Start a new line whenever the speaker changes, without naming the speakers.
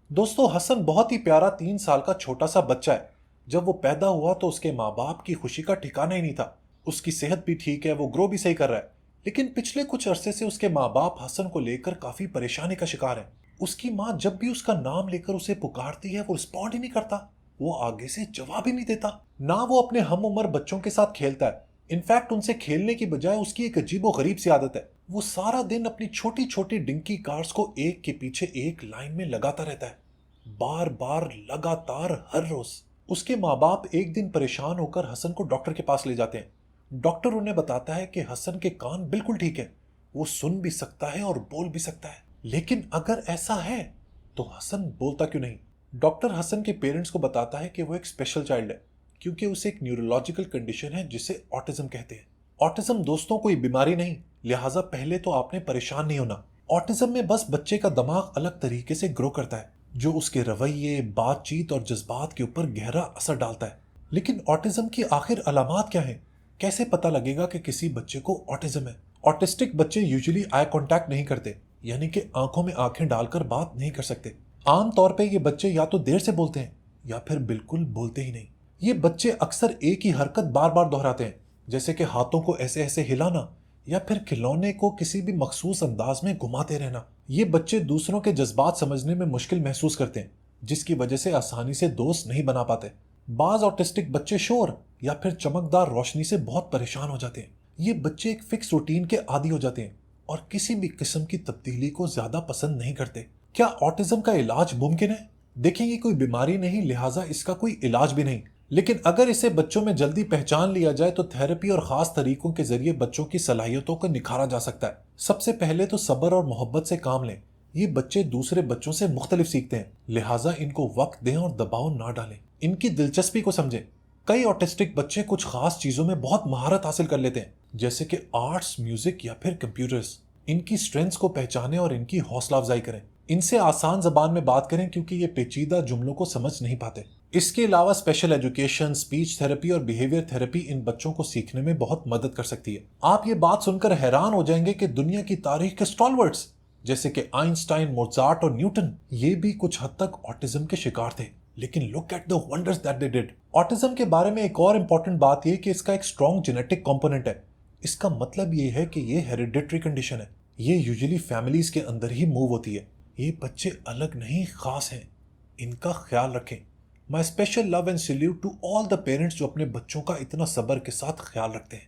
दोस्तों, हसन बहुत ही प्यारा 3 साल का छोटा सा बच्चा है। जब वो पैदा हुआ तो उसके माँ बाप की खुशी का ठिकाना ही नहीं था। उसकी सेहत भी ठीक है, वो ग्रो भी सही कर रहा है। लेकिन पिछले कुछ अरसे से उसके माँ बाप हसन को लेकर काफी परेशानी का शिकार है। उसकी माँ जब भी उसका नाम लेकर उसे पुकारती है वो रिस्पॉन्ड ही नहीं करता। वो आगे से जवाब ही नहीं देता। ना वो अपने हम उम्र बच्चों के साथ खेलता है। इनफैक्ट उनसे खेलने की बजाय उसकी एक अजीबो गरीब सी आदत है। वो सारा दिन अपनी छोटी छोटी डिंकी कार्स को एक के पीछे एक लाइन में लगाता रहता है, बार बार, लगातार, हर रोज। उसके माँ बाप एक दिन परेशान होकर हसन को डॉक्टर के पास ले जाते हैं। डॉक्टर उन्हें बताता है कि हसन के कान बिल्कुल ठीक है, वो सुन भी सकता है और बोल भी सकता है। लेकिन अगर ऐसा है तो हसन बोलता क्यों नहीं? डॉक्टर हसन के पेरेंट्स को बताता है कि वो एक स्पेशल चाइल्ड है, क्योंकि उसे एक न्यूरोलॉजिकल कंडीशन है जिसे ऑटिज्म कहते हैं। ऑटिज्म दोस्तों कोई बीमारी नहीं, लिहाजा पहले तो आपने परेशान नहीं होना। ऑटिज्म में बस बच्चे का दिमाग अलग तरीके से ग्रो करता है, जो उसके रवैये, बातचीत और जज्बात के ऊपर गहरा असर डालता है। लेकिन ऑटिज्म की आखिर अलामात क्या हैं? कैसे पता लगेगा कि किसी बच्चे को ऑटिज्म है? ऑटिस्टिक बच्चे यूजुअली आई कांटेक्ट नहीं करते, यानी कि आंखों में आंखें डालकर बात नहीं कर सकते। आमतौर पे ये बच्चे या तो देर से बोलते हैं या फिर बिल्कुल बोलते ही नहीं। ये बच्चे अक्सर एक ही हरकत बार बार दोहराते हैं, जैसे कि हाथों को ऐसे ऐसे हिलाना या फिर खिलौने को किसी भी मखसूस अंदाज में घुमाते रहना। ये बच्चे दूसरों के जज्बात समझने में मुश्किल महसूस करते हैं, जिसकी वजह से आसानी से दोस्त नहीं बना पाते। बाज ऑटिस्टिक बच्चे शोर या फिर चमकदार रोशनी से बहुत परेशान हो जाते हैं। ये बच्चे एक फिक्स रूटीन के आदी हो जाते हैं और किसी भी किस्म की तब्दीली को ज्यादा पसंद नहीं करते। क्या ऑटिज्म का इलाज मुमकिन है? देखें, ये कोई बीमारी नहीं, लिहाजा इसका कोई इलाज भी नहीं। लेकिन अगर इसे बच्चों में जल्दी पहचान लिया जाए तो थेरेपी और खास तरीकों के जरिए बच्चों की सलाहियतों को निखारा जा सकता है। सबसे पहले तो सब्र और मोहब्बत से काम लें। ये बच्चे दूसरे बच्चों से मुख्तलिफ सीखते हैं, लिहाजा इनको वक्त दें और दबाव ना डालें। इनकी दिलचस्पी को समझें। कई ऑटिस्टिक बच्चे कुछ खास चीजों में बहुत महारत हासिल कर लेते हैं, जैसे कि आर्ट्स, म्यूजिक या फिर कंप्यूटर्स। इनकी स्ट्रेंथ्स को पहचानें और इनकी हौसला अफजाई करें। इनसे आसान जबान में बात करें, क्योंकि ये पेचीदा जुमलों को समझ नहीं पाते। इसके अलावा स्पेशल एजुकेशन, स्पीच थेरेपी और बिहेवियर थेरेपी इन बच्चों को सीखने में बहुत मदद कर सकती है। आप ये बात सुनकर हैरान हो जाएंगे कि दुनिया की तारीख के स्टॉलवर्ड्स जैसे कि आइंस्टाइन, मोजार्ट और न्यूटन, ये भी कुछ हद तक ऑटिज्म के शिकार थे। लेकिन look at the wonders that they did. Autism के बारे में एक और इंपॉर्टेंट बात यह कि इसका एक स्ट्रॉन्ग जेनेटिक कंपोनेंट है। इसका मतलब ये है कि ये हेरिडिटरी कंडीशन है। ये यूजुअली फैमिलीज के अंदर ही मूव होती है। ये बच्चे अलग नहीं, खास हैं। इनका ख्याल रखें। My special love and salute to all the parents जो अपने बच्चों का इतना सब्र के साथ ख्याल रखते हैं।